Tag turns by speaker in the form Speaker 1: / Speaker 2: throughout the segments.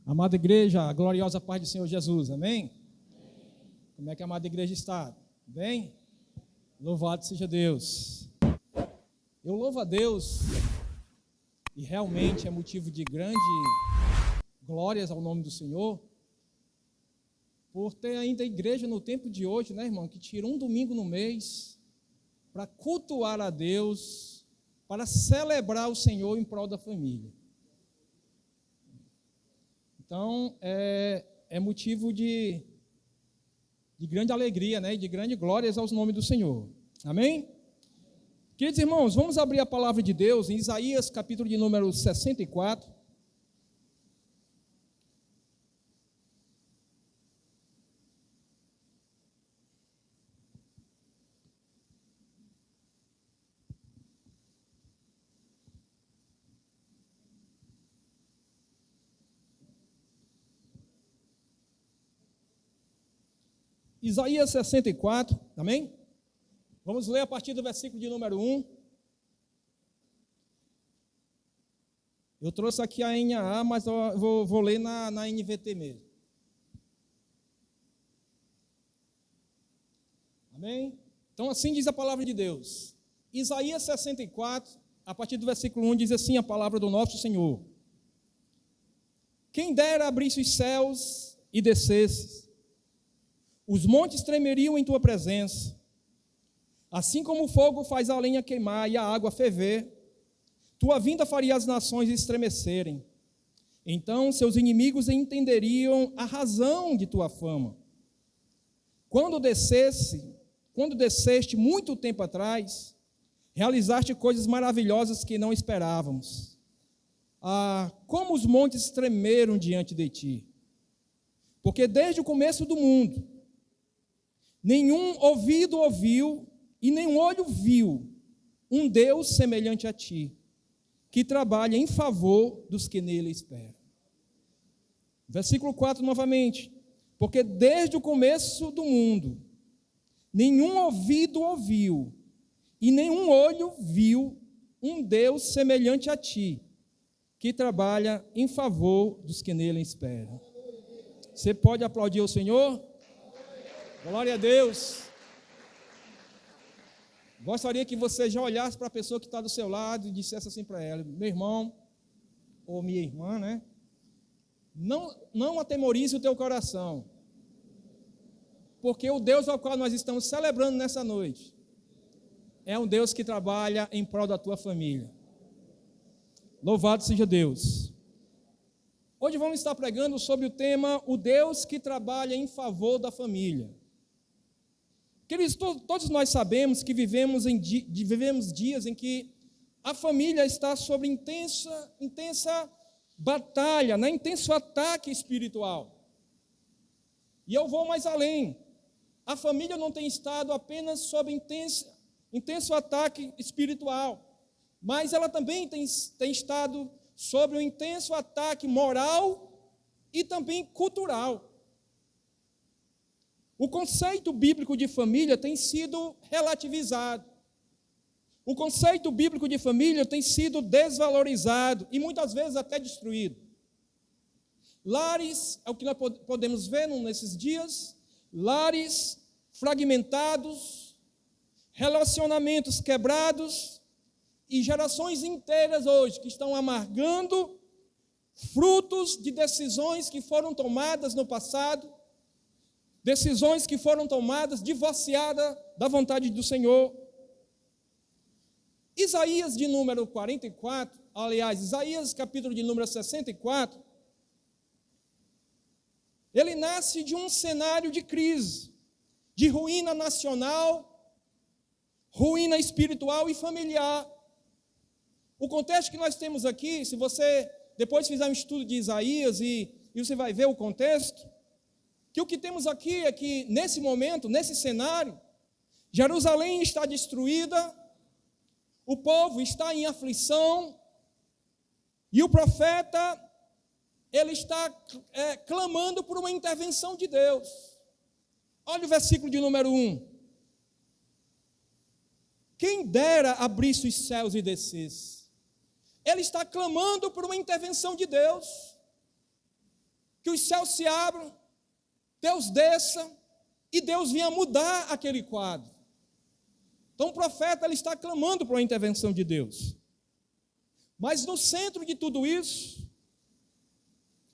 Speaker 1: Amada igreja, a gloriosa paz do Senhor Jesus, amém? Como é que a amada igreja está? Bem? Louvado seja Deus. Eu louvo a Deus e realmente é motivo de grande glórias ao nome do Senhor, por ter ainda a igreja no tempo de hoje, né, irmão, que tira um domingo no mês para cultuar a Deus, para celebrar o Senhor em prol da família. Então, é motivo de grande alegria, né, e de grande glórias aos nomes do Senhor. Amém? Queridos irmãos, vamos abrir a palavra de Deus em Isaías, capítulo de número 64. Isaías 64, amém? Vamos ler a partir do versículo de número 1. Eu trouxe aqui a NAA, mas eu vou ler na NVT mesmo. Amém? Então assim diz a palavra de Deus. Isaías 64, a partir do versículo 1, diz assim a palavra do nosso Senhor. Quem dera abrisse os céus e descesses, os montes tremeriam em tua presença. Assim como o fogo faz a lenha queimar e a água ferver, tua vinda faria as nações estremecerem. Então seus inimigos entenderiam a razão de tua fama. Quando desceste muito tempo atrás, realizaste coisas maravilhosas que não esperávamos. Como os montes tremeram diante de ti. Porque desde o começo do mundo, nenhum ouvido ouviu e nenhum olho viu um Deus semelhante a ti, que trabalha em favor dos que nele esperam. Versículo 4 novamente. Porque desde o começo do mundo, nenhum ouvido ouviu e nenhum olho viu um Deus semelhante a ti, que trabalha em favor dos que nele esperam. Você pode aplaudir o Senhor? Glória a Deus. Gostaria que você já olhasse para a pessoa que está do seu lado e dissesse assim para ela: meu irmão, ou minha irmã, né? Não atemorize o teu coração, porque o Deus ao qual nós estamos celebrando nessa noite é um Deus que trabalha em prol da tua família. Louvado seja Deus. Hoje vamos estar pregando sobre o tema: o Deus que trabalha em favor da família. Queridos, todos nós sabemos que vivemos dias em que a família está sob intensa batalha, né? Intenso ataque espiritual. E eu vou mais além. A família não tem estado apenas sob intenso ataque espiritual, mas ela também tem estado sob um intenso ataque moral e também cultural. O conceito bíblico de família tem sido relativizado. O conceito bíblico de família tem sido desvalorizado e muitas vezes até destruído. Lares, é o que nós podemos ver nesses dias, lares fragmentados, relacionamentos quebrados e gerações inteiras hoje que estão amargando frutos de decisões que foram tomadas no passado, decisões que foram tomadas divorciadas da vontade do Senhor. Isaías de número 44, aliás, Isaías capítulo de número 64, ele nasce de um cenário de crise, de ruína nacional, ruína espiritual e familiar. O contexto que nós temos aqui, se você depois fizer um estudo de Isaías e você vai ver o contexto, que o que temos aqui é que, nesse momento, nesse cenário, Jerusalém está destruída, o povo está em aflição, e o profeta, ele está clamando por uma intervenção de Deus. Olha o versículo de número 1. Quem dera abrisse os céus e descesse. Ele está clamando por uma intervenção de Deus. que os céus se abram, Deus desça e Deus venha mudar aquele quadro. Então o profeta ele está clamando por uma intervenção de Deus. Mas no centro de tudo isso,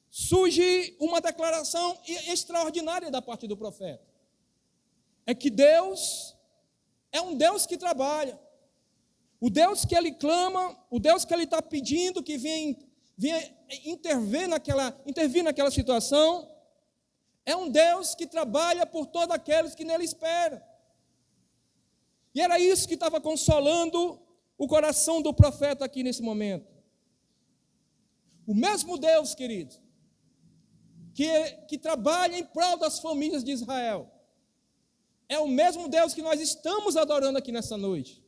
Speaker 1: surge uma declaração extraordinária da parte do profeta. É que Deus é um Deus que trabalha. O Deus que ele clama, o Deus que ele está pedindo que venha intervir naquela situação, é um Deus que trabalha por todos aqueles que nele esperam. E era isso que estava consolando o coração do profeta aqui nesse momento. O mesmo Deus, querido, que trabalha em prol das famílias de Israel, é o mesmo Deus que nós estamos adorando aqui nessa noite.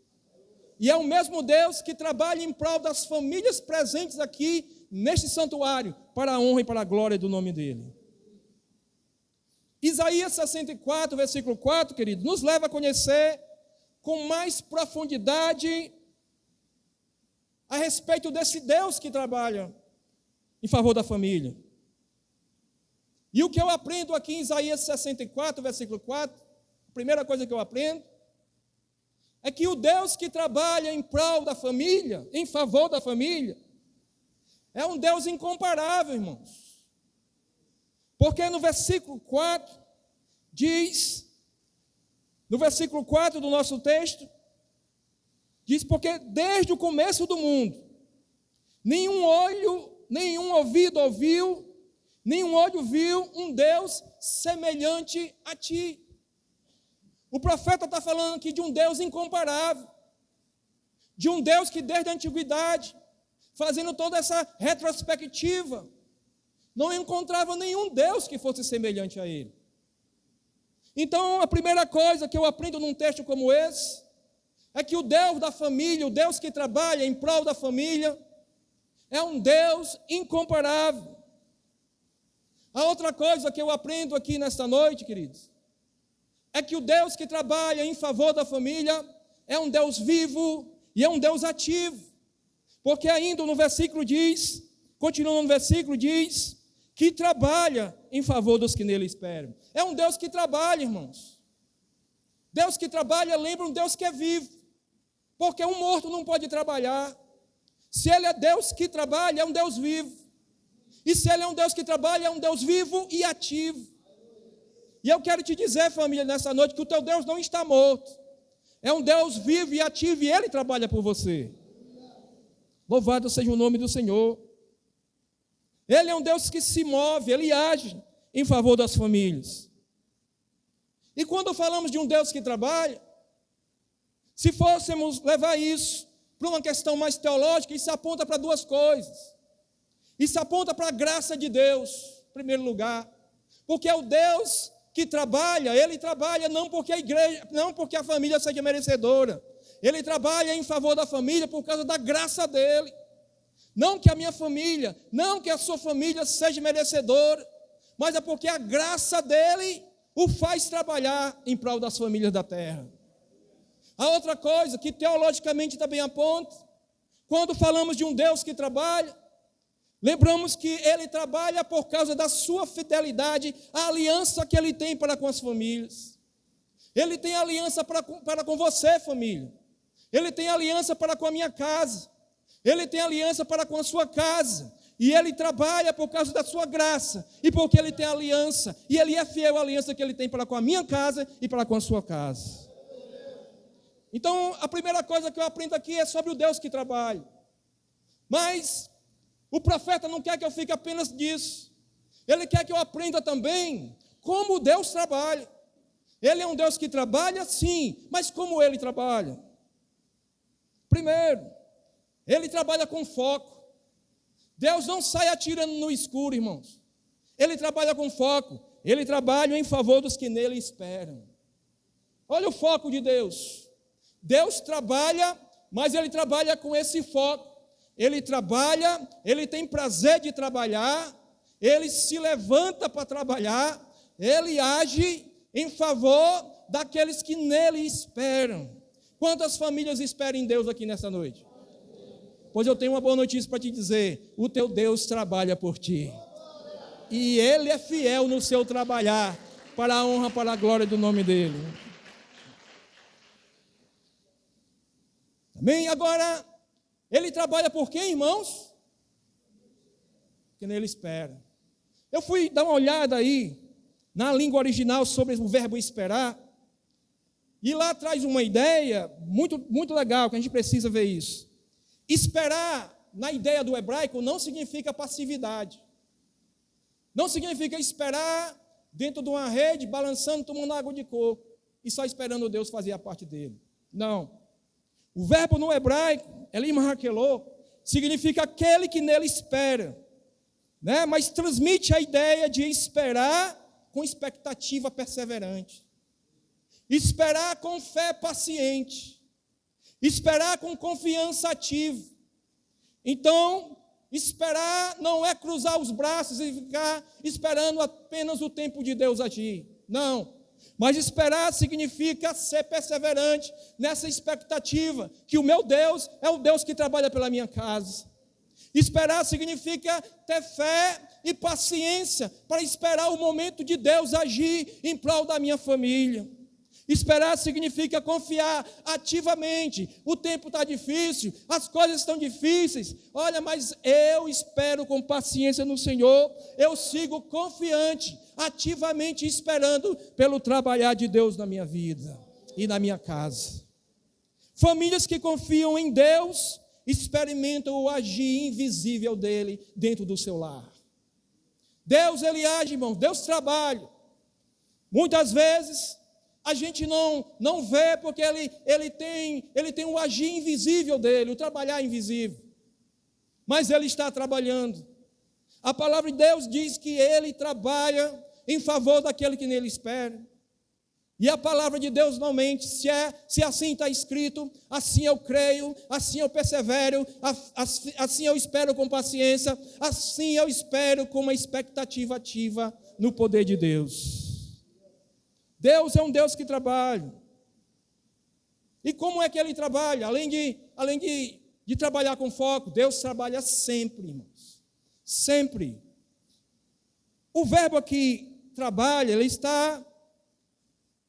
Speaker 1: E é o mesmo Deus que trabalha em prol das famílias presentes aqui neste santuário, para a honra e para a glória do nome dele. Isaías 64, versículo 4, querido, nos leva a conhecer com mais profundidade a respeito desse Deus que trabalha em favor da família. E o que eu aprendo aqui em Isaías 64, versículo 4, a primeira coisa que eu aprendo, é que o Deus que trabalha em prol da família, em favor da família, é um Deus incomparável, irmãos. Porque no versículo 4, diz, no versículo 4 do nosso texto, diz, porque desde o começo do mundo, nenhum olho, nenhum ouvido ouviu, nenhum olho viu um Deus semelhante a ti. O profeta está falando aqui de um Deus incomparável, de um Deus que desde a antiguidade, fazendo toda essa retrospectiva, não encontrava nenhum Deus que fosse semelhante a ele. Então, a primeira coisa que eu aprendo num texto como esse, é que o Deus da família, o Deus que trabalha em prol da família, é um Deus incomparável. A outra coisa que eu aprendo aqui nesta noite, queridos, é que o Deus que trabalha em favor da família é um Deus vivo e é um Deus ativo. Porque ainda no versículo diz, continuando no versículo, diz que trabalha em favor dos que nele esperam. É um Deus que trabalha, irmãos. Deus que trabalha lembra um Deus que é vivo. Porque um morto não pode trabalhar. Se ele é Deus que trabalha, é um Deus vivo. E se ele é um Deus que trabalha, é um Deus vivo e ativo. E eu quero te dizer, família, nessa noite, que o teu Deus não está morto. É um Deus vivo e ativo e ele trabalha por você. Louvado seja o nome do Senhor. Ele é um Deus que se move, ele age em favor das famílias. E quando falamos de um Deus que trabalha, se fôssemos levar isso para uma questão mais teológica, isso aponta para duas coisas. Isso aponta para a graça de Deus, em primeiro lugar. Porque é o Deus que trabalha, ele trabalha não porque a igreja, não porque a família seja merecedora. Ele trabalha em favor da família por causa da graça dele. Não que a minha família, não que a sua família seja merecedora, mas é porque a graça dele o faz trabalhar em prol das famílias da terra. A outra coisa que teologicamente também aponta, quando falamos de um Deus que trabalha, lembramos que ele trabalha por causa da sua fidelidade, a aliança que ele tem para com as famílias. Ele tem aliança para com você, família. Ele tem aliança para com a minha casa. Ele tem aliança para com a sua casa. E ele trabalha por causa da sua graça. E porque ele tem aliança. E ele é fiel à aliança que ele tem para com a minha casa e para com a sua casa. Então, a primeira coisa que eu aprendo aqui é sobre o Deus que trabalha. Mas o profeta não quer que eu fique apenas disso. Ele quer que eu aprenda também como Deus trabalha. Ele é um Deus que trabalha, sim, mas como ele trabalha? Primeiro, ele trabalha com foco. Deus não sai atirando no escuro, irmãos. Ele trabalha com foco. Ele trabalha em favor dos que nele esperam. Olha o foco de Deus. Deus trabalha, mas ele trabalha com esse foco. Ele trabalha, ele tem prazer de trabalhar, ele se levanta para trabalhar, ele age em favor daqueles que nele esperam. Quantas famílias esperam em Deus aqui nessa noite? Pois eu tenho uma boa notícia para te dizer: o teu Deus trabalha por ti. E Ele é fiel no seu trabalhar, para a honra, para a glória do nome dEle. Amém? Agora, Ele trabalha por quem, irmãos? Porque nele espera. Eu fui dar uma olhada aí, na língua original, sobre o verbo esperar, e lá traz uma ideia muito, muito legal, que a gente precisa ver isso. Esperar, na ideia do hebraico, não significa passividade. Não significa esperar dentro de uma rede, balançando, tomando água de coco, e só esperando Deus fazer a parte dele. Não. O verbo no hebraico, elim hakelô, significa aquele que nele espera, né? Mas transmite a ideia de esperar com expectativa perseverante. Esperar com fé paciente. Esperar com confiança ativa. Então, esperar não é cruzar os braços e ficar esperando apenas o tempo de Deus agir. Não. Mas esperar significa ser perseverante nessa expectativa que o meu Deus é o Deus que trabalha pela minha casa. Esperar significa ter fé e paciência para esperar o momento de Deus agir em prol da minha família. Esperar significa confiar ativamente. O tempo está difícil, as coisas estão difíceis. Olha, mas eu espero com paciência no Senhor. Eu sigo confiante, ativamente esperando pelo trabalhar de Deus na minha vida e na minha casa. Famílias que confiam em Deus experimentam o agir invisível dele dentro do seu lar. Deus, ele age, irmão. Deus trabalha. Muitas vezes a gente não vê porque ele tem o agir invisível dele, o trabalhar invisível. Mas ele está trabalhando. A palavra de Deus diz que ele trabalha em favor daquele que nele espera. E a palavra de Deus não mente. Se assim está escrito, assim eu creio, assim eu persevero, assim eu espero com paciência, assim eu espero com uma expectativa ativa no poder de Deus. Deus é um Deus que trabalha. E como é que Ele trabalha? Além de trabalhar com foco, Deus trabalha sempre, irmãos. Sempre. O verbo aqui, trabalha, ele está,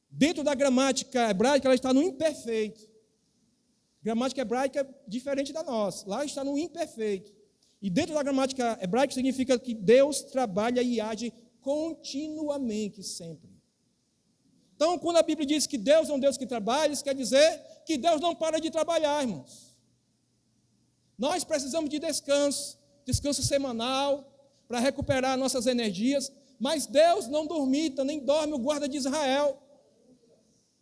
Speaker 1: dentro da gramática hebraica, ela está no imperfeito. A gramática hebraica é diferente da nossa. Lá está no imperfeito. E dentro da gramática hebraica significa que Deus trabalha e age continuamente, sempre. Então, quando a Bíblia diz que Deus é um Deus que trabalha, isso quer dizer que Deus não para de trabalhar, irmãos. Nós precisamos de descanso semanal, para recuperar nossas energias, mas Deus não dormita, nem dorme o guarda de Israel.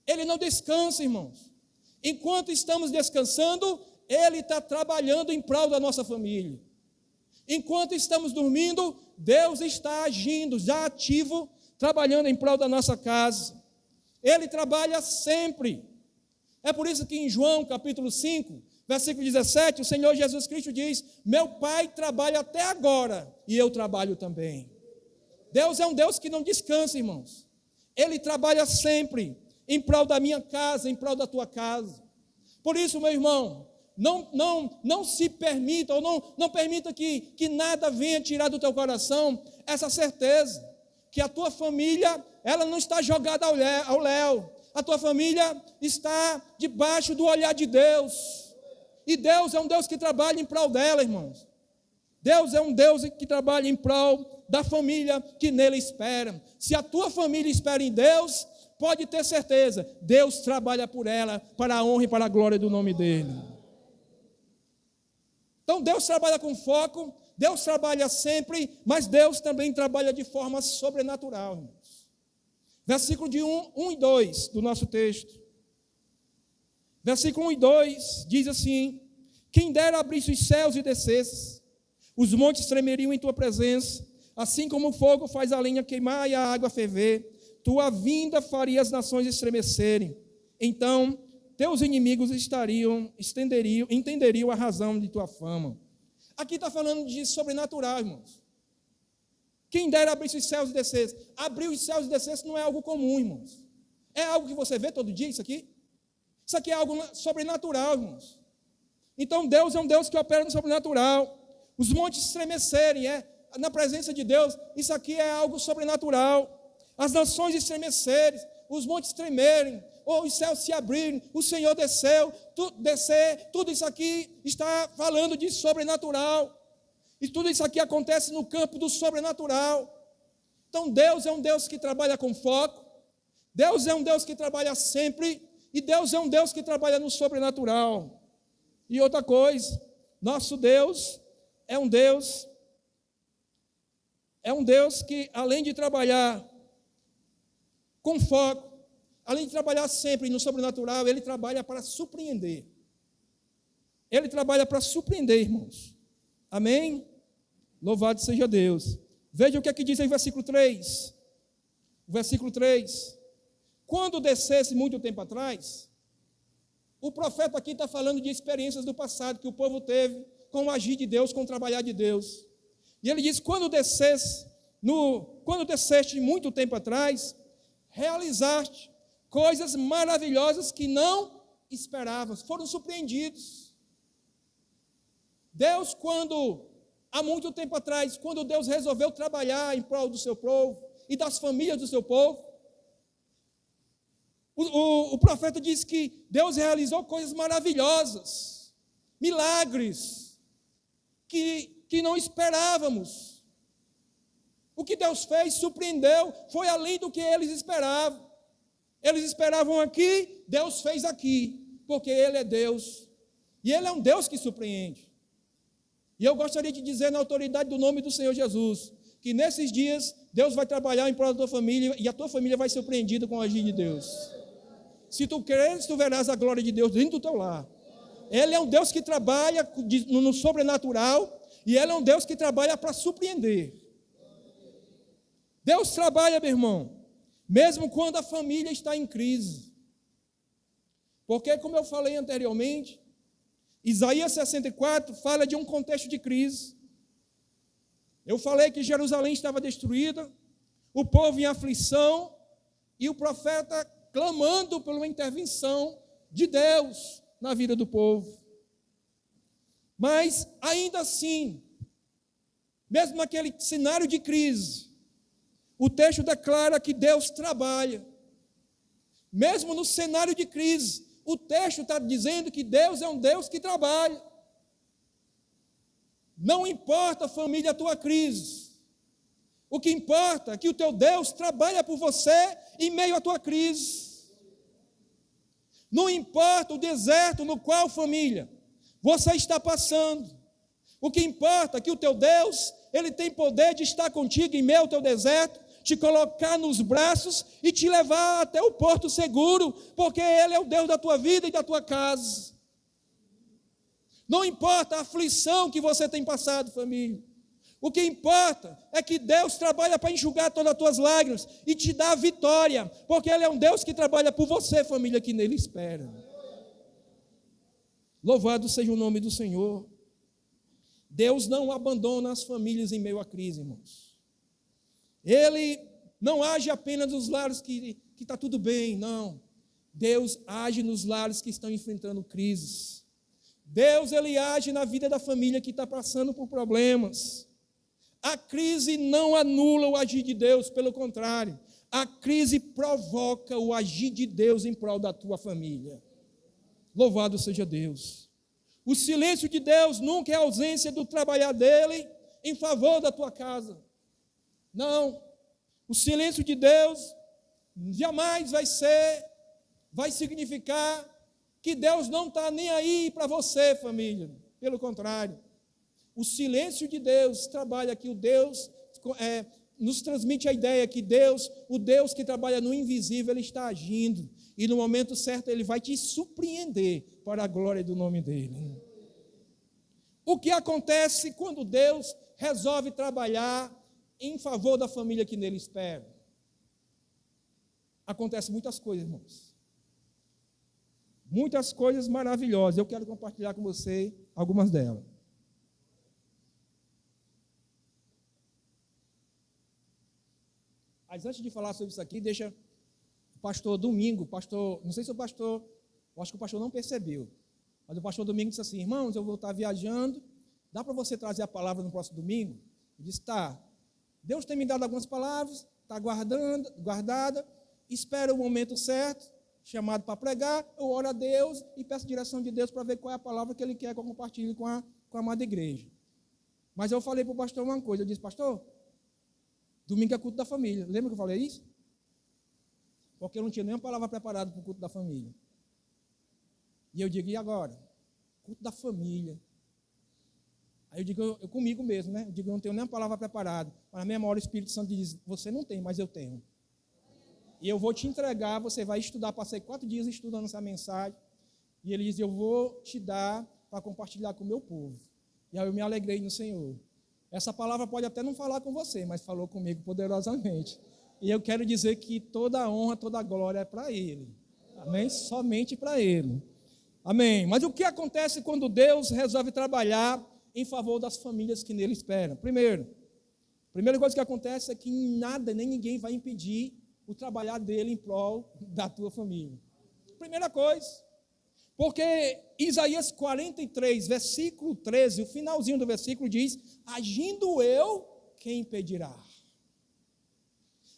Speaker 1: Ele não descansa, irmãos. Enquanto estamos descansando, Ele está trabalhando em prol da nossa família. Enquanto estamos dormindo, Deus está agindo, já ativo, trabalhando em prol da nossa casa. Ele trabalha sempre. É por isso que em João, capítulo 5, versículo 17, o Senhor Jesus Cristo diz: meu Pai trabalha até agora, e eu trabalho também. Deus é um Deus que não descansa, irmãos. Ele trabalha sempre em prol da minha casa, em prol da tua casa. Por isso, meu irmão, não se permita, ou não permita que nada venha tirar do teu coração essa certeza, que a tua família, ela não está jogada ao léu. A tua família está debaixo do olhar de Deus. E Deus é um Deus que trabalha em prol dela, irmãos. Deus é um Deus que trabalha em prol da família que nele espera. Se a tua família espera em Deus, pode ter certeza, Deus trabalha por ela, para a honra e para a glória do nome dele. Então Deus trabalha com foco, Deus trabalha sempre, mas Deus também trabalha de forma sobrenatural, irmãos. Versículo de 1 e 2 do nosso texto. Versículo 1 e 2 diz assim: quem dera abrisse os céus e descesse, os montes tremeriam em tua presença, assim como o fogo faz a lenha queimar e a água ferver, tua vinda faria as nações estremecerem. Então teus inimigos entenderiam a razão de tua fama. Aqui está falando de sobrenatural, irmãos. Quem dera abrisse os céus e descesse. Abrir os céus e descesse não é algo comum, irmãos. É algo que você vê todo dia, isso aqui? Isso aqui é algo sobrenatural, irmãos. Então Deus é um Deus que opera no sobrenatural. Os montes estremecerem, na presença de Deus, isso aqui é algo sobrenatural. As nações estremecerem, os montes tremerem, ou os céus se abrirem, o Senhor descer, tudo isso aqui está falando de sobrenatural. E tudo isso aqui acontece no campo do sobrenatural. Então Deus é um Deus que trabalha com foco, Deus é um Deus que trabalha sempre, e Deus é um Deus que trabalha no sobrenatural. E outra coisa, nosso Deus é um Deus que, além de trabalhar com foco, além de trabalhar sempre no sobrenatural, Ele trabalha para surpreender. Ele trabalha para surpreender, irmãos. Amém? Louvado seja Deus. Veja o que é que diz aí o versículo 3. O versículo 3. Quando descesse muito tempo atrás, o profeta aqui está falando de experiências do passado que o povo teve com o agir de Deus, com o trabalhar de Deus. E ele diz, quando desceste muito tempo atrás, realizaste coisas maravilhosas que não esperávamos, foram surpreendidos. Deus, há muito tempo atrás, quando Deus resolveu trabalhar em prol do seu povo e das famílias do seu povo, o profeta diz que Deus realizou coisas maravilhosas, milagres, que não esperávamos. O que Deus fez surpreendeu, foi além do que eles esperavam. Eles esperavam aqui, Deus fez aqui, porque Ele é Deus. E Ele é um Deus que surpreende. E eu gostaria de dizer na autoridade do nome do Senhor Jesus, que nesses dias Deus vai trabalhar em prol da tua família e a tua família vai ser surpreendida com o agir de Deus. Se tu creres, tu verás a glória de Deus dentro do teu lar. Ele é um Deus que trabalha no sobrenatural e Ele é um Deus que trabalha para surpreender. Deus trabalha, meu irmão, mesmo quando a família está em crise. Porque, como eu falei anteriormente, Isaías 64 fala de um contexto de crise. Eu falei que Jerusalém estava destruída, o povo em aflição, e o profeta clamando por uma intervenção de Deus na vida do povo. Mas, ainda assim, mesmo naquele cenário de crise, o texto declara que Deus trabalha. Mesmo no cenário de crise, o texto está dizendo que Deus é um Deus que trabalha. Não importa, família, a tua crise. O que importa é que o teu Deus trabalha por você em meio à tua crise. Não importa o deserto no qual, família, você está passando. O que importa é que o teu Deus, Ele tem poder de estar contigo em meio ao teu deserto, te colocar nos braços e te levar até o porto seguro, porque Ele é o Deus da tua vida e da tua casa. Não importa a aflição que você tem passado, família. O que importa é que Deus trabalha para enxugar todas as tuas lágrimas e te dar a vitória, porque Ele é um Deus que trabalha por você, família, que nele espera. Louvado seja o nome do Senhor. Deus não abandona as famílias em meio à crise, irmãos. Ele não age apenas nos lares que está tudo bem, não. Deus age nos lares que estão enfrentando crises. Deus, Ele age na vida da família que está passando por problemas. A crise não anula o agir de Deus, pelo contrário, a crise provoca o agir de Deus em prol da tua família. Louvado seja Deus. O silêncio de Deus nunca é a ausência do trabalhar dele em favor da tua casa. Não, o silêncio de Deus jamais vai significar que Deus não está nem aí para você, família. Pelo contrário, o silêncio de Deus trabalha aqui, o Deus nos transmite a ideia que Deus, o Deus que trabalha no invisível, Ele está agindo, e no momento certo Ele vai te surpreender para a glória do nome dEle. O que acontece quando Deus resolve trabalhar em favor da família que nele espera? Acontecem muitas coisas, irmãos. Muitas coisas maravilhosas. Eu quero compartilhar com você algumas delas. Mas antes de falar sobre isso aqui, deixa o pastor Domingo, não sei se eu acho que o pastor não percebeu, mas o pastor Domingo disse assim: irmãos, eu vou estar viajando, dá para você trazer a palavra no próximo domingo? Eu disse, tá. Deus tem me dado algumas palavras, está guardada, espera o momento certo, chamado para pregar, eu oro a Deus e peço direção de Deus para ver qual é a palavra que Ele quer que eu compartilhe com a amada igreja. Mas eu falei para o pastor uma coisa, eu disse, pastor, domingo é culto da família. Lembra que eu falei isso? Porque eu não tinha nenhuma palavra preparada para o culto da família. E eu digo, e agora? Culto da família. Aí eu digo, eu comigo mesmo, né? Eu digo, eu não tenho nenhuma palavra preparada. Mas na mesma hora o Espírito Santo diz, você não tem, mas eu tenho. E eu vou te entregar, você vai estudar. Passei 4 dias estudando essa mensagem. E ele diz, eu vou te dar para compartilhar com o meu povo. E aí eu me alegrei no Senhor. Essa palavra pode até não falar com você, mas falou comigo poderosamente. E eu quero dizer que toda a honra, toda a glória é para Ele. Amém? Somente para Ele. Amém. Mas o que acontece quando Deus resolve trabalhar em favor das famílias que nele esperam? Primeira coisa que acontece é que nada, nem ninguém vai impedir o trabalhar dele em prol da tua família. Primeira coisa. Porque Isaías 43, versículo 13, o finalzinho do versículo diz, agindo eu, quem impedirá?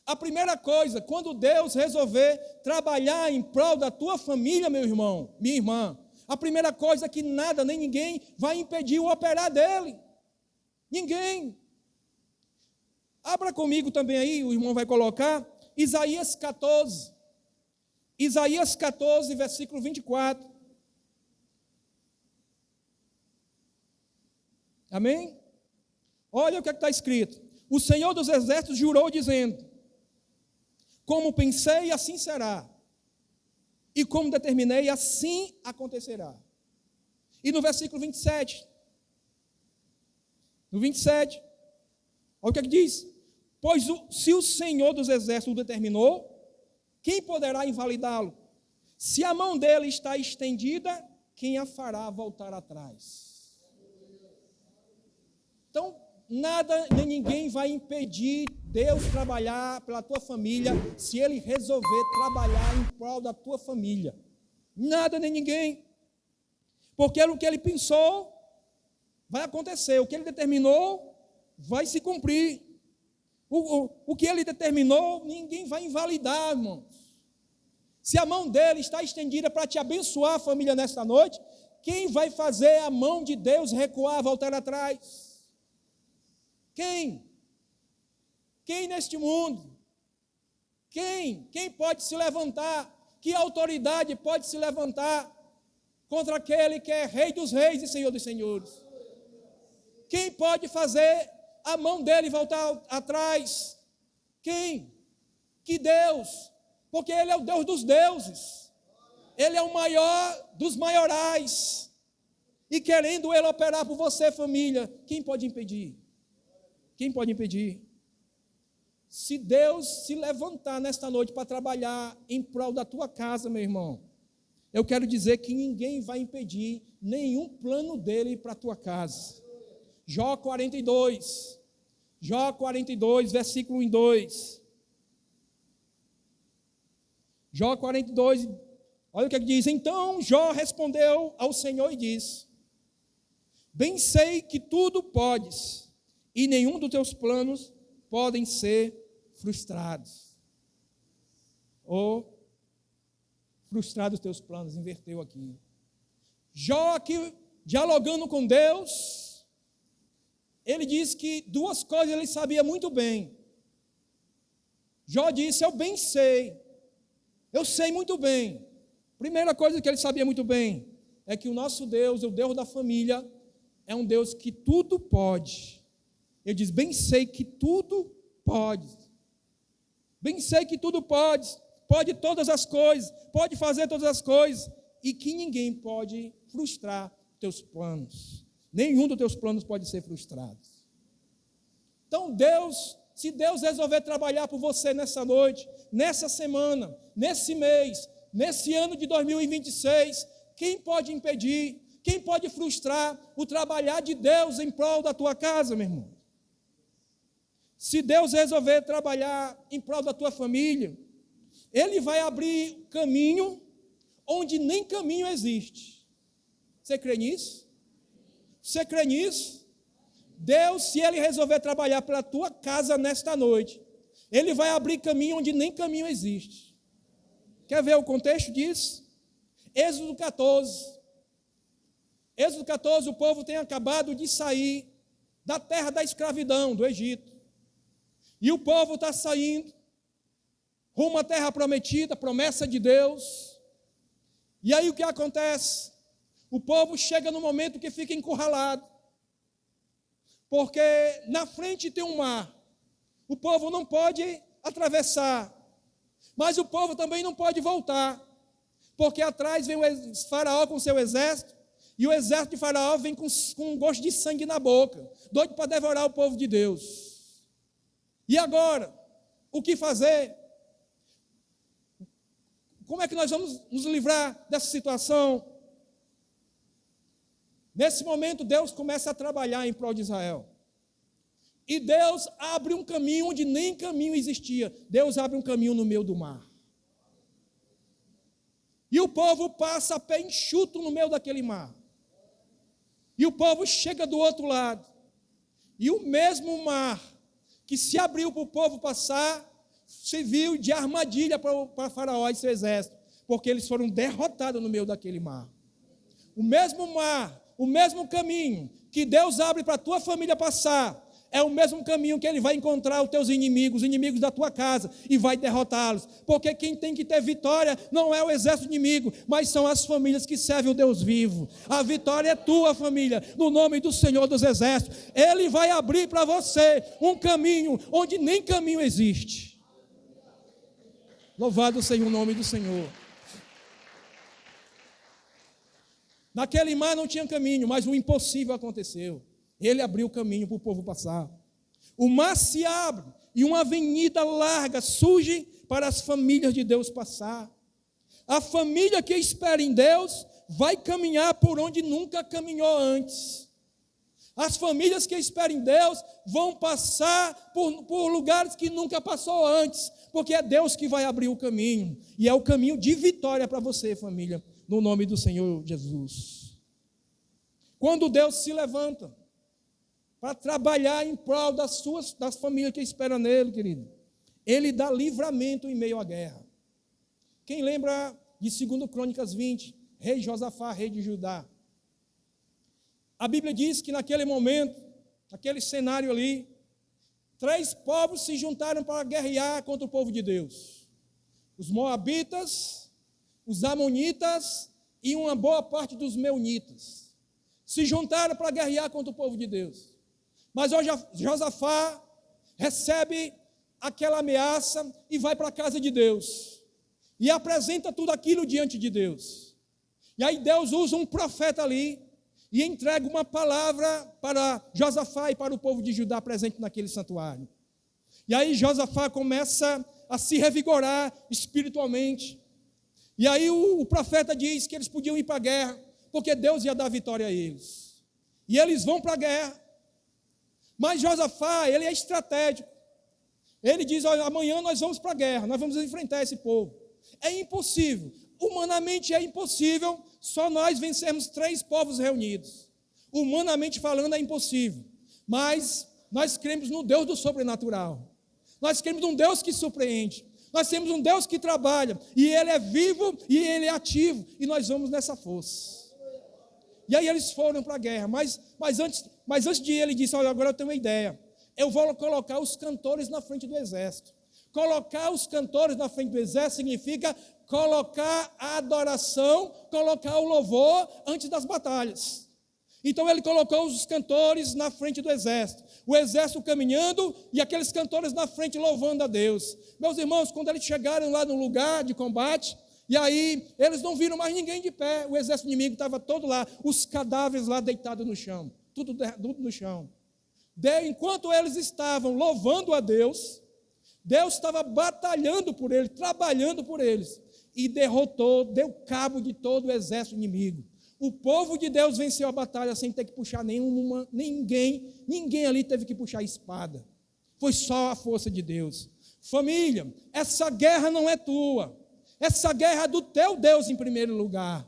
Speaker 1: A primeira coisa, quando Deus resolver trabalhar em prol da tua família, meu irmão, minha irmã, a primeira coisa é que nada, nem ninguém vai impedir o operar dele. Ninguém. Abra comigo também aí, o irmão vai colocar, Isaías 14. Isaías 14, versículo 24. Amém? Olha o que está escrito. O Senhor dos Exércitos jurou dizendo, como pensei, assim será. E como determinei, assim acontecerá. E no versículo 27. No 27. Olha o que diz. Pois se o Senhor dos Exércitos o determinou, quem poderá invalidá-lo? Se a mão dele está estendida, quem a fará voltar atrás? Então, nada nem ninguém vai impedir Deus trabalhar pela tua família, se Ele resolver trabalhar em prol da tua família. Nada nem ninguém. Porque o que Ele pensou vai acontecer, o que Ele determinou vai se cumprir. O que Ele determinou, ninguém vai invalidar, irmãos. Se a mão dele está estendida para te abençoar a família nesta noite, quem vai fazer a mão de Deus recuar, voltar atrás? Quem? Quem neste mundo? Quem? Quem pode se levantar? Que autoridade pode se levantar contra aquele que é Rei dos Reis e Senhor dos Senhores? Quem pode fazer a mão dele voltar atrás? Quem? Que Deus? Porque Ele é o Deus dos deuses. Ele é o maior dos maiorais. E querendo Ele operar por você, família, quem pode impedir? Quem pode impedir? Se Deus se levantar nesta noite para trabalhar em prol da tua casa, meu irmão, eu quero dizer que ninguém vai impedir nenhum plano dele para a tua casa. Jó 42, versículo 1 e 2. Jó 42, olha o que diz. Então Jó respondeu ao Senhor e disse, bem sei que tudo podes, e nenhum dos teus planos podem ser frustrados. Ou frustrados os teus planos, inverteu aqui. Jó aqui, dialogando com Deus, ele diz que 2 coisas ele sabia muito bem. Jó disse, eu bem sei, eu sei muito bem. Primeira coisa que ele sabia muito bem, é que o nosso Deus, o Deus da família, é um Deus que tudo pode. Ele diz, bem sei que tudo pode. Bem sei que tudo pode todas as coisas, pode fazer todas as coisas, e que ninguém pode frustrar teus planos. Nenhum dos teus planos pode ser frustrado. Então Deus, se Deus resolver trabalhar por você nessa noite, nessa semana, nesse mês, nesse ano de 2026, quem pode impedir, quem pode frustrar o trabalhar de Deus em prol da tua casa, meu irmão? Se Deus resolver trabalhar em prol da tua família, Ele vai abrir caminho onde nem caminho existe. Você crê nisso? Você crê nisso? Deus, se Ele resolver trabalhar pela tua casa nesta noite, Ele vai abrir caminho onde nem caminho existe. Quer ver o contexto disso? Êxodo 14. Êxodo 14, o povo tem acabado de sair da terra da escravidão, do Egito. E o povo está saindo rumo à terra prometida, promessa de Deus. E aí o que acontece? O povo chega no momento que fica encurralado. Porque na frente tem um mar. O povo não pode atravessar. Mas o povo também não pode voltar. Porque atrás vem o faraó com seu exército. E o exército de faraó vem com um gosto de sangue na boca. Doido para devorar o povo de Deus. E agora? O que fazer? Como é que nós vamos nos livrar dessa situação? Nesse momento, Deus começa a trabalhar em prol de Israel. E Deus abre um caminho onde nem caminho existia. Deus abre um caminho no meio do mar. E o povo passa a pé enxuto no meio daquele mar. E o povo chega do outro lado. E o mesmo mar que se abriu para o povo passar, serviu de armadilha para Faraó e seu exército. Porque eles foram derrotados no meio daquele mar. O mesmo mar, o mesmo caminho que Deus abre para a tua família passar, é o mesmo caminho que Ele vai encontrar os teus inimigos, os inimigos da tua casa, e vai derrotá-los. Porque quem tem que ter vitória não é o exército inimigo, mas são as famílias que servem o Deus vivo. A vitória é tua, família, no nome do Senhor dos Exércitos. Ele vai abrir para você um caminho onde nem caminho existe. Louvado seja o nome do Senhor. Naquele mar não tinha caminho, mas o impossível aconteceu. Ele abriu o caminho para o povo passar. O mar se abre e uma avenida larga surge para as famílias de Deus passar. A família que espera em Deus vai caminhar por onde nunca caminhou antes. As famílias que esperam em Deus vão passar por lugares que nunca passou antes, porque é Deus que vai abrir o caminho. E é o caminho de vitória para você, família, no nome do Senhor Jesus. Quando Deus se levanta para trabalhar em prol das famílias que esperam nele, querido, Ele dá livramento em meio à guerra. Quem lembra de 2 Crônicas 20, rei Josafá, rei de Judá? A Bíblia diz que naquele momento, naquele cenário ali, 3 povos se juntaram para guerrear contra o povo de Deus. Os moabitas, os amonitas e uma boa parte dos meunitas. Se juntaram para guerrear contra o povo de Deus. Mas hoje Josafá recebe aquela ameaça e vai para a casa de Deus. E apresenta tudo aquilo diante de Deus. E aí Deus usa um profeta ali e entrega uma palavra para Josafá e para o povo de Judá presente naquele santuário. E aí Josafá começa a se revigorar espiritualmente. E aí o profeta diz que eles podiam ir para a guerra, porque Deus ia dar vitória a eles. E eles vão para a guerra. Mas Josafá, ele é estratégico. Ele diz, olha, amanhã nós vamos para a guerra, nós vamos enfrentar esse povo. É impossível, humanamente é impossível, só nós vencermos 3 povos reunidos. Humanamente falando é impossível, mas nós cremos no Deus do sobrenatural. Nós cremos num Deus que surpreende. Nós temos um Deus que trabalha, e Ele é vivo e Ele é ativo, e nós vamos nessa força. E aí eles foram para a guerra, mas antes de ele disse, olha, agora eu tenho uma ideia. Eu vou colocar os cantores na frente do exército. Colocar os cantores na frente do exército significa colocar a adoração, colocar o louvor antes das batalhas. Então ele colocou os cantores na frente do exército. O exército caminhando e aqueles cantores na frente louvando a Deus. Meus irmãos, quando eles chegaram lá no lugar de combate, e aí eles não viram mais ninguém de pé. O exército inimigo estava todo lá, os cadáveres lá deitados no chão. Tudo no chão. Enquanto eles estavam louvando a Deus, Deus estava batalhando por eles, trabalhando por eles, e derrotou, deu cabo de todo o exército inimigo. O povo de Deus venceu a batalha sem ter que puxar ninguém ali teve que puxar a espada. Foi só a força de Deus. Família, essa guerra não é tua, essa guerra é do teu Deus em primeiro lugar.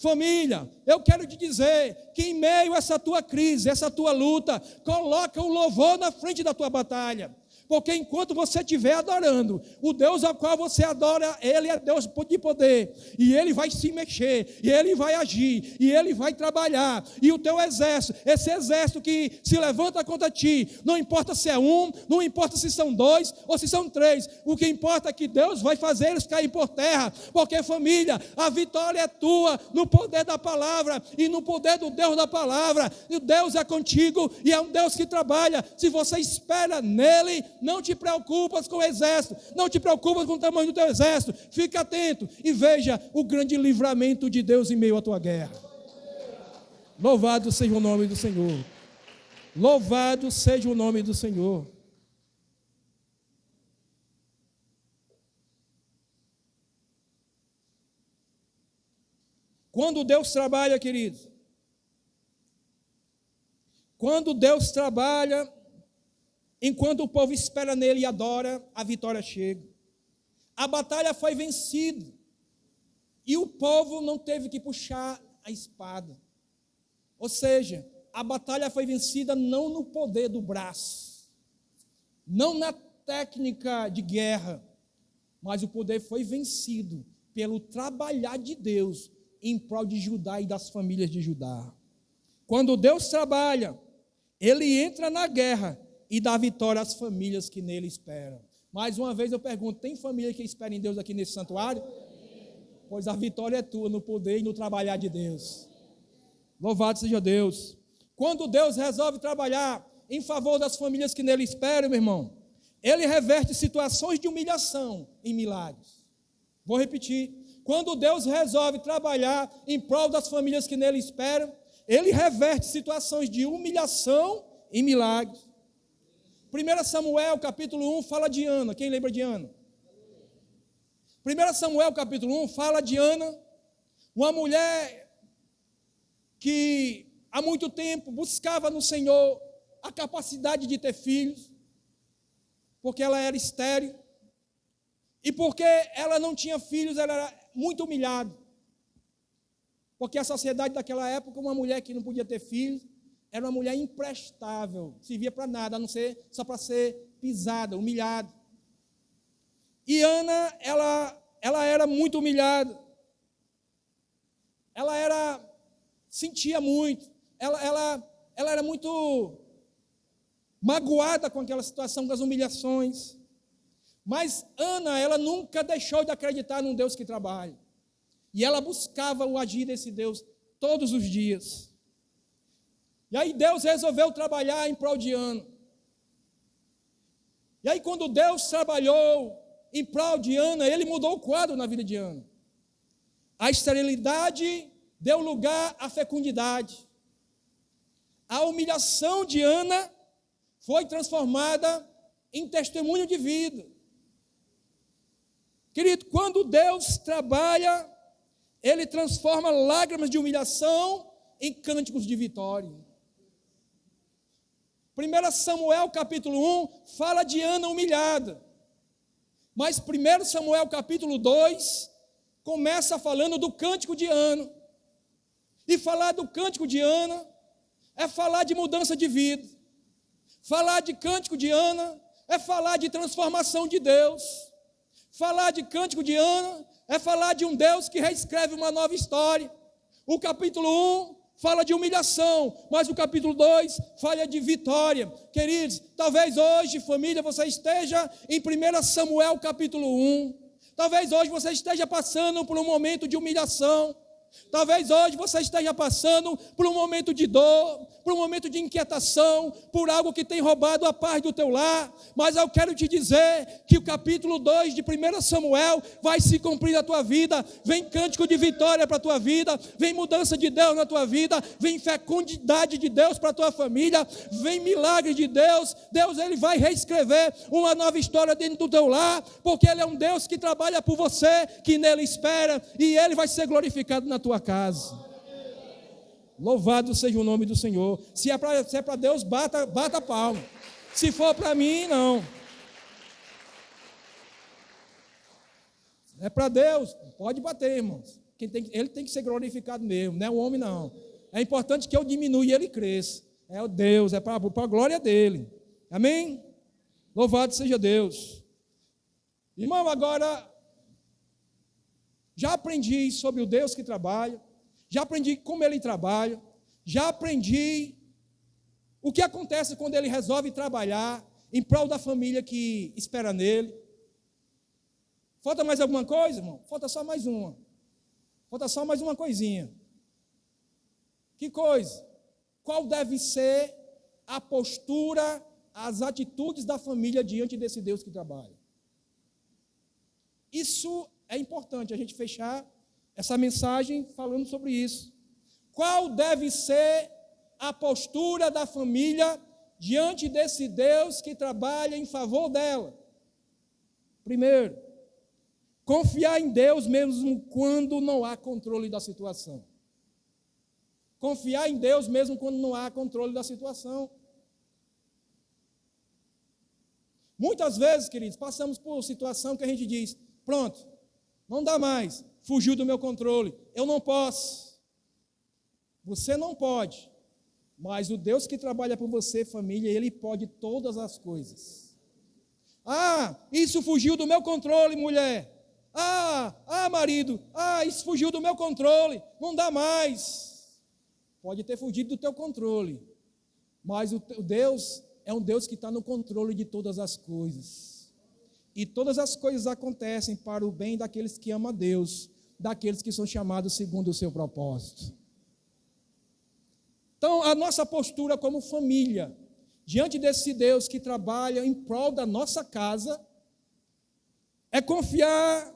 Speaker 1: Família, eu quero te dizer que em meio a essa tua crise, essa tua luta, coloca o louvor na frente da tua batalha. Porque enquanto você estiver adorando, o Deus ao qual você adora, Ele é Deus de poder. E Ele vai se mexer, e Ele vai agir, e Ele vai trabalhar. E o teu exército, esse exército que se levanta contra ti, não importa se é um, não importa se são dois ou se são três. O que importa é que Deus vai fazer eles cair por terra. Porque, família, a vitória é tua no poder da palavra e no poder do Deus da palavra. E Deus é contigo e é um Deus que trabalha. Se você espera nele, não te preocupas com o exército, não te preocupas com o tamanho do teu exército, fica atento e veja o grande livramento de Deus em meio à tua guerra. Louvado seja o nome do Senhor, louvado seja o nome do Senhor. Quando Deus trabalha, queridos, quando Deus trabalha, enquanto o povo espera nele e adora, a vitória chega. A batalha foi vencida. E o povo não teve que puxar a espada. Ou seja, a batalha foi vencida não no poder do braço, não na técnica de guerra, mas o poder foi vencido pelo trabalhar de Deus em prol de Judá e das famílias de Judá. Quando Deus trabalha, Ele entra na guerra e dá vitória às famílias que nele esperam. Mais uma vez eu pergunto, tem família que espera em Deus aqui nesse santuário? Pois a vitória é tua no poder e no trabalhar de Deus. Louvado seja Deus. Quando Deus resolve trabalhar em favor das famílias que nele esperam, meu irmão, Ele reverte situações de humilhação em milagres. Vou repetir. Quando Deus resolve trabalhar em prol das famílias que nele esperam, Ele reverte situações de humilhação em milagres. 1 Samuel capítulo 1 fala de Ana. Quem lembra de Ana? 1 Samuel capítulo 1 fala de Ana, uma mulher que há muito tempo buscava no Senhor a capacidade de ter filhos, porque ela era estéril, e porque ela não tinha filhos, ela era muito humilhada. Porque a sociedade daquela época, uma mulher que não podia ter filhos, era uma mulher imprestável, servia para nada, a não ser só para ser pisada, humilhada. E Ana, ela era muito humilhada. Ela sentia muito. Ela era muito magoada com aquela situação das humilhações. Mas Ana, ela nunca deixou de acreditar num Deus que trabalha. E ela buscava o agir desse Deus todos os dias. E aí Deus resolveu trabalhar em prol de Ana. E aí quando Deus trabalhou em prol de Ana, Ele mudou o quadro na vida de Ana. A esterilidade deu lugar à fecundidade. A humilhação de Ana foi transformada em testemunho de vida. Querido, quando Deus trabalha, Ele transforma lágrimas de humilhação em cânticos de vitória. 1 Samuel capítulo 1 fala de Ana humilhada. Mas 1 Samuel capítulo 2 começa falando do cântico de Ana. E falar do cântico de Ana é falar de mudança de vida. Falar de cântico de Ana é falar de transformação de Deus. Falar de cântico de Ana é falar de um Deus que reescreve uma nova história. O capítulo 1 fala de humilhação, mas o capítulo 2 fala de vitória. Queridos, talvez hoje, família, você esteja em 1 Samuel capítulo 1. Talvez hoje você esteja passando por um momento de humilhação. Talvez hoje você esteja passando por um momento de dor, por um momento de inquietação, por algo que tem roubado a paz do teu lar. Mas eu quero te dizer que o capítulo 2 de 1 Samuel vai se cumprir na tua vida. Vem cântico de vitória para a tua vida, vem mudança de Deus na tua vida, vem fecundidade de Deus para a tua família, vem milagre de Deus. Deus, Ele vai reescrever uma nova história dentro do teu lar, porque Ele é um Deus que trabalha por você, que nele espera, e Ele vai ser glorificado na tua casa. Louvado seja o nome do Senhor. Se é para Deus, bata a palma. Se for para mim, não. É para Deus, pode bater, irmãos. Ele tem que ser glorificado mesmo, não é o homem não. É importante que eu diminua e ele cresça. É o Deus, é para a glória dele. Amém? Louvado seja Deus. Irmão, agora, já aprendi sobre o Deus que trabalha, já aprendi como ele trabalha, já aprendi o que acontece quando ele resolve trabalhar em prol da família que espera nele. Falta mais alguma coisa, irmão? Falta só mais uma. Falta só mais uma coisinha. Que coisa? Qual deve ser a postura, as atitudes da família diante desse Deus que trabalha? Isso é importante, a gente fechar essa mensagem falando sobre isso. Qual deve ser a postura da família diante desse Deus que trabalha em favor dela? Primeiro, confiar em Deus mesmo quando não há controle da situação. Confiar em Deus mesmo quando não há controle da situação. Muitas vezes, queridos, passamos por situação que a gente diz, pronto, não dá mais, fugiu do meu controle, eu não posso. Você não pode, mas o Deus que trabalha por você, família, Ele pode todas as coisas. Ah, isso fugiu do meu controle, mulher. Marido, isso fugiu do meu controle, não dá mais. Pode ter fugido do teu controle, mas o Deus é um Deus que está no controle de todas as coisas. E todas as coisas acontecem para o bem daqueles que amam a Deus, daqueles que são chamados segundo o seu propósito. Então, a nossa postura como família, diante desse Deus que trabalha em prol da nossa casa, é confiar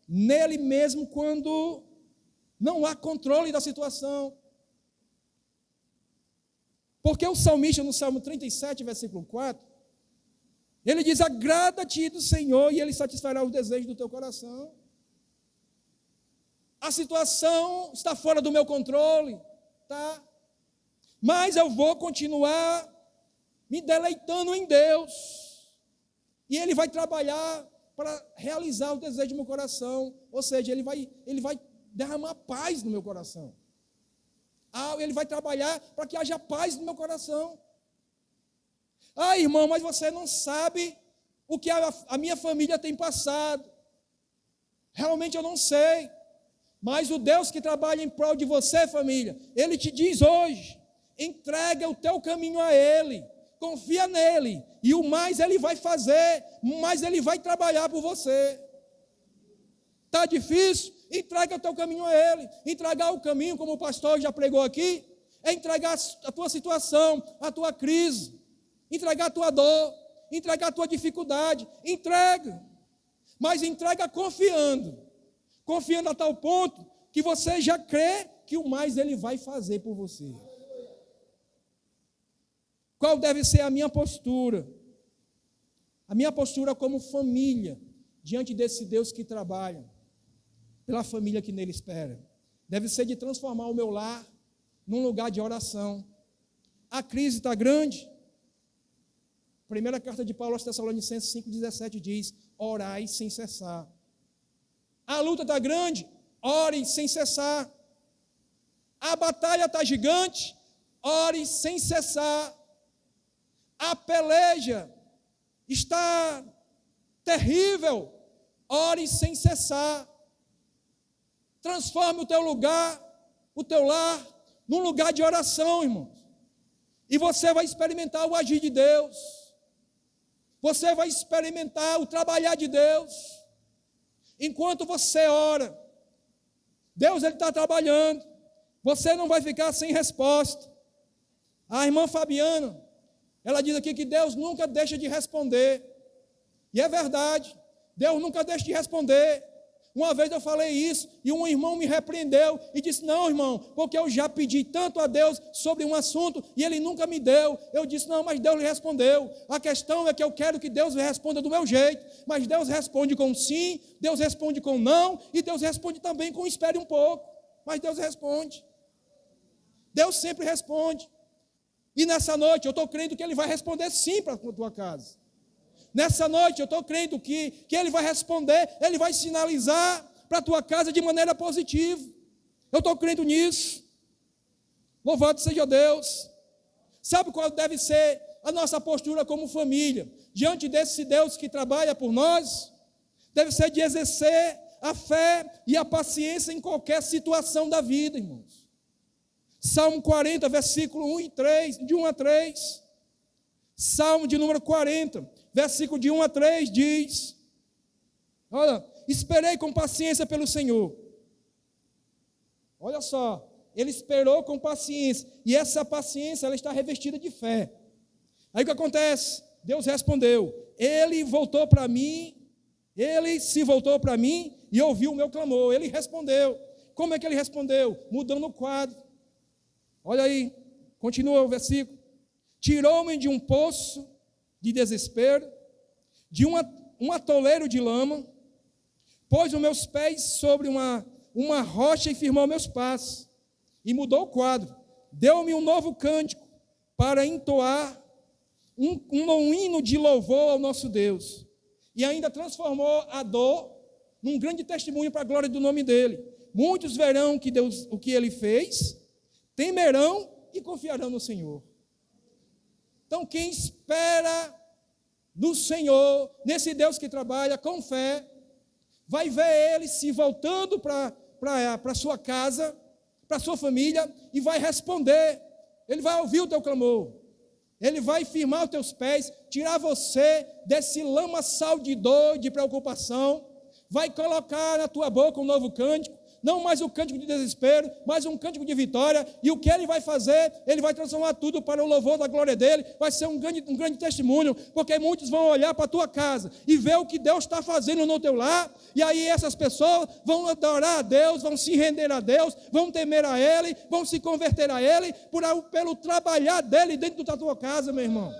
Speaker 1: nele mesmo quando não há controle da situação. Porque o salmista, no Salmo 37, versículo 4, ele diz, agrada-te do Senhor e Ele satisfará os desejos do teu coração. A situação está fora do meu controle, tá? Mas eu vou continuar me deleitando em Deus. E Ele vai trabalhar para realizar o desejo do meu coração. Ou seja, Ele vai derramar paz no meu coração. Ele vai trabalhar para que haja paz no meu coração. Irmão, mas você não sabe o que a minha família tem passado. Realmente eu não sei. Mas o Deus que trabalha em prol de você, família, Ele te diz hoje, entrega o teu caminho a Ele, confia nele, e o mais Ele vai fazer, o mais Ele vai trabalhar por você. Está difícil? Entrega o teu caminho a Ele. Entregar o caminho, como o pastor já pregou aqui, é entregar a tua situação, a tua crise, entregar a tua dor, entregar a tua dificuldade. Entrega, mas entrega confiando a tal ponto que você já crê que o mais Ele vai fazer por você. Qual deve ser a minha postura? A minha postura como família, diante desse Deus que trabalha, pela família que nele espera, deve ser de transformar o meu lar num lugar de oração. A crise está grande. Primeira carta de Paulo aos Tessalonicenses 5,17 diz, orai sem cessar. A luta está grande, ore sem cessar. A batalha está gigante, ore sem cessar. A peleja está terrível, ore sem cessar. Transforme o teu lugar, o teu lar, num lugar de oração, irmãos. E você vai experimentar o agir de Deus. Você vai experimentar o trabalhar de Deus. Enquanto você ora, Deus Ele está trabalhando. Você não vai ficar sem resposta. A irmã Fabiana, ela diz aqui que Deus nunca deixa de responder. E é verdade, Deus nunca deixa de responder. Uma vez eu falei isso e um irmão me repreendeu e disse, não, irmão, porque eu já pedi tanto a Deus sobre um assunto e Ele nunca me deu. Eu disse, não, mas Deus lhe respondeu. A questão é que eu quero que Deus responda do meu jeito, mas Deus responde com sim, Deus responde com não e Deus responde também com espere um pouco. Mas Deus responde. Deus sempre responde. E nessa noite eu estou crendo que Ele vai responder sim para a tua casa. Nessa noite eu estou crendo que Ele vai responder, Ele vai sinalizar para a tua casa de maneira positiva. Eu estou crendo nisso. Louvado seja Deus. Sabe qual deve ser a nossa postura como família? Diante desse Deus que trabalha por nós, deve ser de exercer a fé e a paciência em qualquer situação da vida, irmãos. Salmo 40, versículo 1 e 3, de 1 a 3. Salmo de número 40, versículo de 1 a 3 diz: olha, esperei com paciência pelo Senhor. Olha só, ele esperou com paciência, e essa paciência ela está revestida de fé. Aí o que acontece? Deus respondeu, ele se voltou para mim e ouviu o meu clamor. Ele respondeu. Como é que ele respondeu? Mudando o quadro. Olha aí, continua o versículo. Tirou-me de um poço de desespero, de um atoleiro de lama, pôs os meus pés sobre uma rocha e firmou meus passos. E mudou o quadro. Deu-me um novo cântico para entoar um hino de louvor ao nosso Deus. E ainda transformou a dor num grande testemunho para a glória do nome dele. Muitos verão o que ele fez, temerão e confiarão no Senhor. Então, quem espera no Senhor, nesse Deus que trabalha com fé, vai ver ele se voltando para a sua casa, para a sua família, e vai responder. Ele vai ouvir o teu clamor. Ele vai firmar os teus pés, tirar você desse lamaçal de dor, de preocupação, vai colocar na tua boca um novo cântico, não mais um cântico de desespero, mas um cântico de vitória. E o que ele vai fazer? Ele vai transformar tudo para o louvor da glória dele. Vai ser um grande testemunho, porque muitos vão olhar para a tua casa e ver o que Deus está fazendo no teu lar, e aí essas pessoas vão adorar a Deus, vão se render a Deus, vão temer a Ele, vão se converter a Ele, pelo trabalhar dele dentro da tua casa, meu irmão.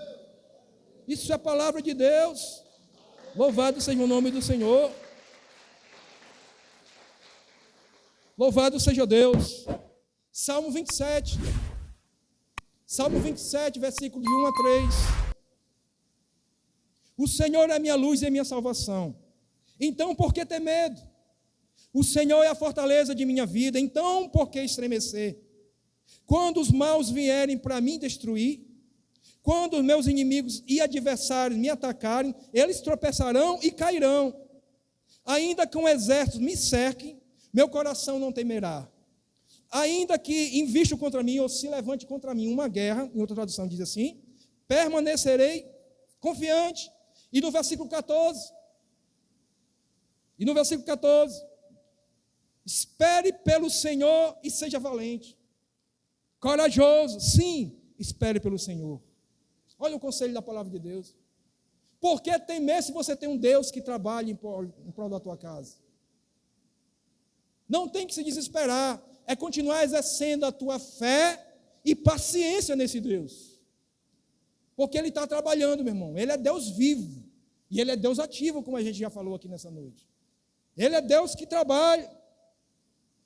Speaker 1: Isso é a palavra de Deus. Louvado seja o nome do Senhor. Louvado seja Deus. Salmo 27. Salmo 27, versículo de 1 a 3. O Senhor é a minha luz e a minha salvação. Então, por que ter medo? O Senhor é a fortaleza de minha vida. Então, por que estremecer? Quando os maus vierem para me destruir, quando os meus inimigos e adversários me atacarem, eles tropeçarão e cairão. Ainda que um exército me cerque, meu coração não temerá. Ainda que invisto contra mim ou se levante contra mim uma guerra, em outra tradução diz assim, permanecerei confiante. E no versículo 14, espere pelo Senhor e seja valente. Corajoso, sim, espere pelo Senhor. Olha o conselho da palavra de Deus. Por que temer se você tem um Deus que trabalha em prol da tua casa? Não tem que se desesperar, é continuar exercendo a tua fé e paciência nesse Deus. Porque Ele está trabalhando, meu irmão. Ele é Deus vivo. E Ele é Deus ativo, como a gente já falou aqui nessa noite. Ele é Deus que trabalha.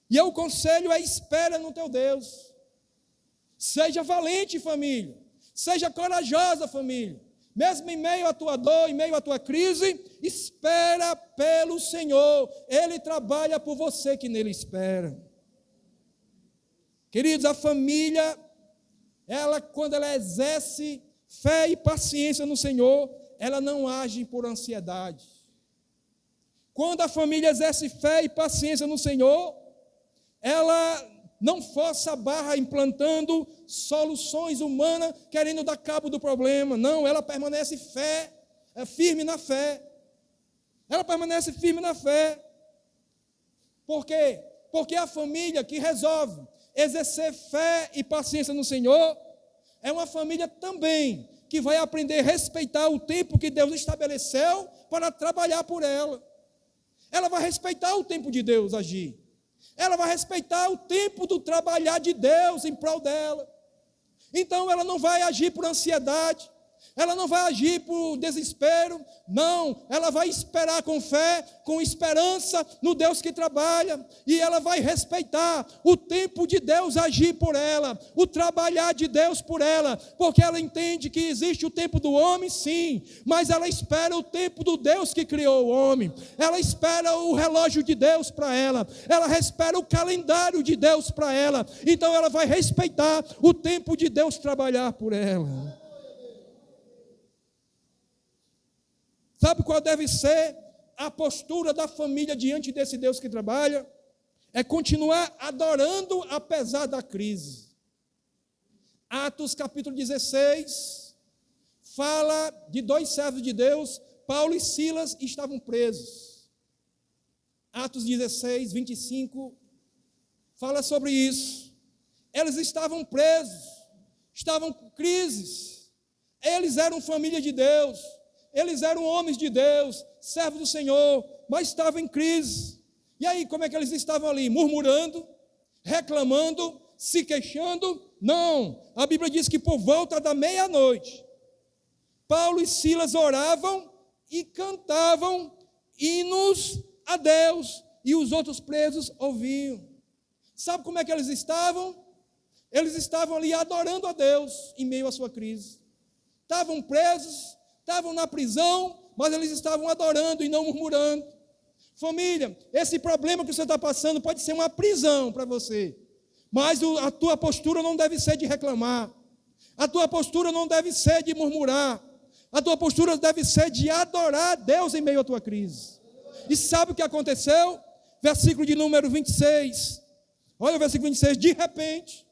Speaker 1: E o conselho é: espera no teu Deus. Seja valente, família. Seja corajosa, família. Mesmo em meio à tua dor, em meio à tua crise, espera pelo Senhor. Ele trabalha por você que nele espera. Queridos, a família, quando ela exerce fé e paciência no Senhor, ela não age por ansiedade. Quando a família exerce fé e paciência no Senhor, ela não força a barra implantando soluções humanas, querendo dar cabo do problema. Não, ela permanece firme na fé. Ela permanece firme na fé. Por quê? Porque a família que resolve exercer fé e paciência no Senhor é uma família também que vai aprender a respeitar o tempo que Deus estabeleceu para trabalhar por ela. Ela vai respeitar o tempo de Deus agir. Ela vai respeitar o tempo do trabalhar de Deus em prol dela. Então ela não vai agir por ansiedade, ela não vai agir por desespero, não, ela vai esperar com fé, com esperança no Deus que trabalha, e ela vai respeitar o tempo de Deus agir por ela, o trabalhar de Deus por ela, porque ela entende que existe o tempo do homem, sim, mas ela espera o tempo do Deus que criou o homem, ela espera o relógio de Deus para ela espera o calendário de Deus para ela, então ela vai respeitar o tempo de Deus trabalhar por ela. Sabe qual deve ser a postura da família diante desse Deus que trabalha? É continuar adorando apesar da crise. Atos capítulo 16, fala de 2 servos de Deus, Paulo e Silas estavam presos. Atos 16, 25, fala sobre isso. Eles estavam presos, estavam com crises, eles eram família de Deus, eles eram homens de Deus, servos do Senhor, mas estavam em crise. E aí, como é que eles estavam ali? Murmurando, reclamando, se queixando? Não, a Bíblia diz que por volta da meia-noite, Paulo e Silas oravam e cantavam hinos a Deus, e os outros presos ouviam. Sabe como é que eles estavam? Eles estavam ali adorando a Deus em meio à sua crise. Estavam presos, estavam na prisão, mas eles estavam adorando e não murmurando. Família, esse problema que você está passando pode ser uma prisão para você, mas a tua postura não deve ser de reclamar, a tua postura não deve ser de murmurar, a tua postura deve ser de adorar a Deus em meio à tua crise. E sabe o que aconteceu? Versículo de número 26, olha o versículo 26, de repente,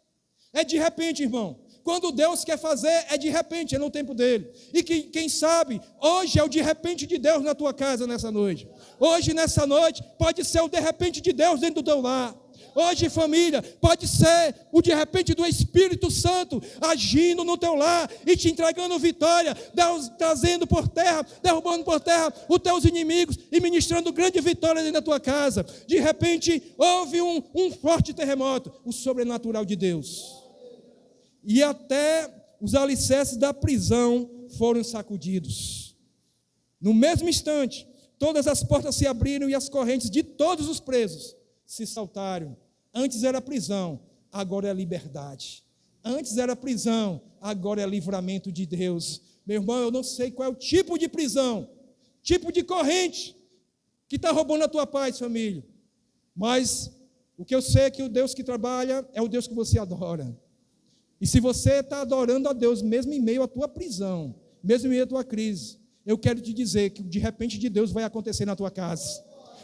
Speaker 1: irmão. Quando Deus quer fazer, é de repente, é no tempo dele. E quem sabe, hoje é o de repente de Deus na tua casa nessa noite. Hoje, nessa noite, pode ser o de repente de Deus dentro do teu lar. Hoje, família, pode ser o de repente do Espírito Santo agindo no teu lar e te entregando vitória, Deus trazendo por terra, derrubando por terra os teus inimigos e ministrando grande vitória dentro da tua casa. De repente, houve um forte terremoto, o sobrenatural de Deus. E até os alicerces da prisão foram sacudidos. No mesmo instante, todas as portas se abriram e as correntes de todos os presos se saltaram. Antes era prisão, agora é liberdade. Antes era prisão, agora é livramento de Deus. Meu irmão, eu não sei qual é o tipo de prisão, tipo de corrente que está roubando a tua paz, família. Mas o que eu sei é que o Deus que trabalha é o Deus que você adora. E se você está adorando a Deus, mesmo em meio à tua prisão, mesmo em meio à tua crise, eu quero te dizer que de repente de Deus vai acontecer na tua casa.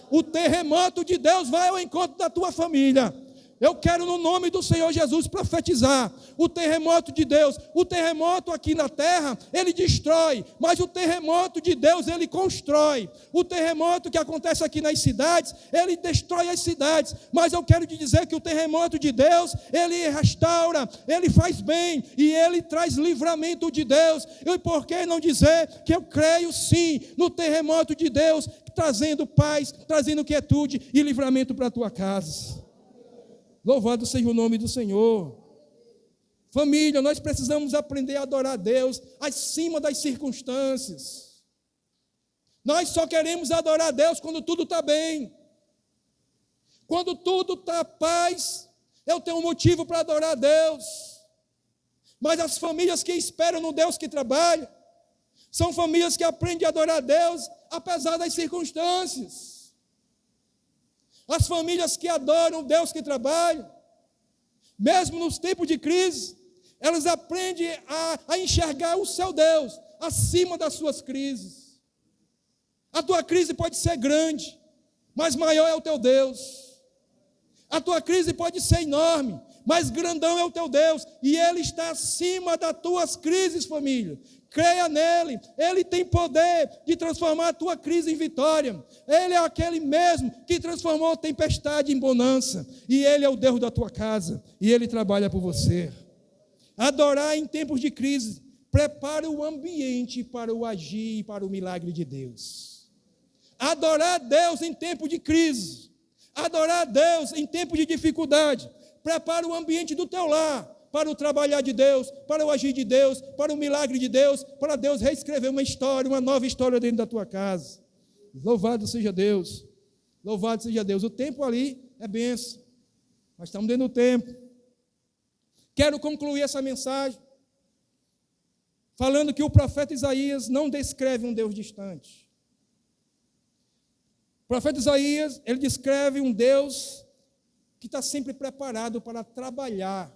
Speaker 1: O terremoto de Deus vai ao encontro da tua família. Eu quero, no nome do Senhor Jesus, profetizar o terremoto de Deus. O terremoto aqui na terra, ele destrói, mas o terremoto de Deus, ele constrói. O terremoto que acontece aqui nas cidades, ele destrói as cidades, mas eu quero te dizer que o terremoto de Deus, ele restaura, ele faz bem, e ele traz livramento de Deus. E por que não dizer que eu creio sim no terremoto de Deus, trazendo paz, trazendo quietude e livramento para a tua casa. Louvado seja o nome do Senhor. Família, nós precisamos aprender a adorar a Deus acima das circunstâncias. Nós só queremos adorar a Deus quando tudo está bem. Quando tudo está paz, eu tenho um motivo para adorar a Deus. Mas as famílias que esperam no Deus que trabalha, são famílias que aprendem a adorar a Deus apesar das circunstâncias. As famílias que adoram o Deus que trabalha, mesmo nos tempos de crise, elas aprendem a enxergar o seu Deus acima das suas crises. A tua crise pode ser grande, mas maior é o teu Deus. A tua crise pode ser enorme, mas grandão é o teu Deus, e Ele está acima das tuas crises, família. Creia nele, Ele tem poder de transformar a tua crise em vitória. Ele é aquele mesmo que transformou a tempestade em bonança, e Ele é o Deus da tua casa, e Ele trabalha por você. Adorar em tempos de crise prepara o ambiente para o agir e para o milagre de Deus. Adorar a Deus em tempo de crise, adorar a Deus em tempo de dificuldade, prepara o ambiente do teu lar para o trabalhar de Deus, para o agir de Deus, para o milagre de Deus, para Deus reescrever uma história, uma nova história dentro da tua casa. Louvado seja Deus. Louvado seja Deus. O tempo ali é bênção. Nós estamos dentro do tempo. Quero concluir essa mensagem falando que o profeta Isaías não descreve um Deus distante. O profeta Isaías, ele descreve um Deus que está sempre preparado para trabalhar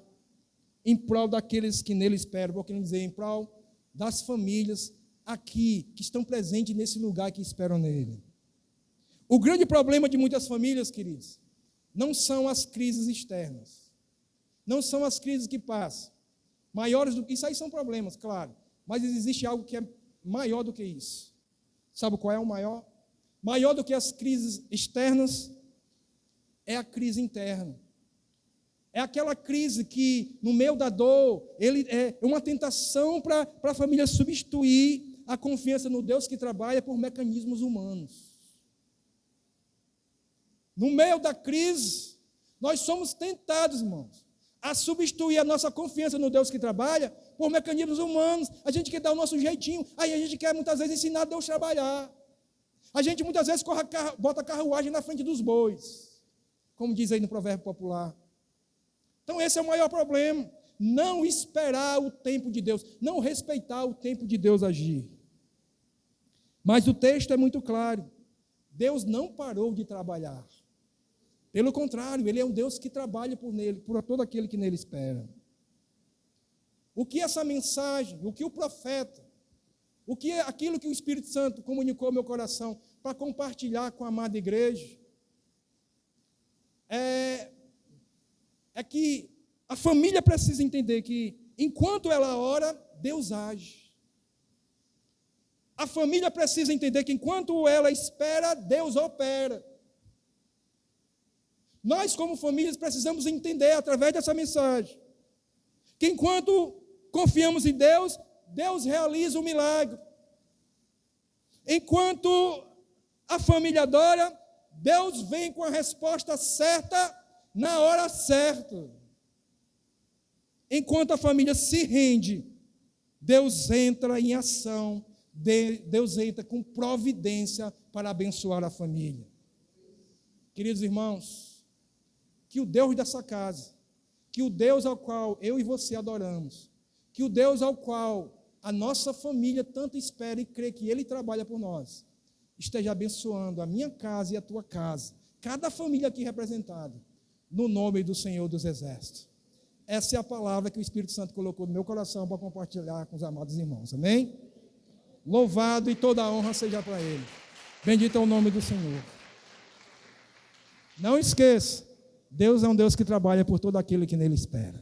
Speaker 1: em prol daqueles que nele esperam, vou querer dizer, em prol das famílias aqui, que estão presentes nesse lugar que esperam nele. O grande problema de muitas famílias, queridos, não são as crises externas, não são as crises que passam, maiores do que isso aí são problemas, claro, mas existe algo que é maior do que isso. Sabe qual é o maior? Maior do que as crises externas é a crise interna. É aquela crise que, no meio da dor, ele é uma tentação para a família substituir a confiança no Deus que trabalha por mecanismos humanos. No meio da crise, nós somos tentados, irmãos, a substituir a nossa confiança no Deus que trabalha por mecanismos humanos. A gente quer dar o nosso jeitinho, aí a gente quer muitas vezes ensinar Deus a trabalhar. A gente muitas vezes bota a carruagem na frente dos bois, como diz aí no provérbio popular. Então esse é o maior problema, não esperar o tempo de Deus, não respeitar o tempo de Deus agir. Mas o texto é muito claro, Deus não parou de trabalhar. Pelo contrário, Ele é um Deus que trabalha por todo aquele que nele espera. O que essa mensagem, o que o profeta, aquilo que o Espírito Santo comunicou ao meu coração para compartilhar com a amada igreja, é que a família precisa entender que, enquanto ela ora, Deus age. A família precisa entender que, enquanto ela espera, Deus opera. Nós, como famílias, precisamos entender, através dessa mensagem, que enquanto confiamos em Deus, Deus realiza o milagre. Enquanto a família adora, Deus vem com a resposta certa, na hora certa. Enquanto a família se rende, Deus entra em ação, Deus entra com providência para abençoar a família. Queridos irmãos, que o Deus dessa casa, que o Deus ao qual eu e você adoramos, que o Deus ao qual a nossa família tanto espera e crê que Ele trabalha por nós, esteja abençoando a minha casa e a tua casa, cada família aqui representada, no nome do Senhor dos Exércitos. Essa é a palavra que o Espírito Santo colocou no meu coração para compartilhar com os amados irmãos, amém? Louvado e toda a honra seja para Ele. Bendito é o nome do Senhor. Não esqueça, Deus é um Deus que trabalha por todo aquele que nele espera.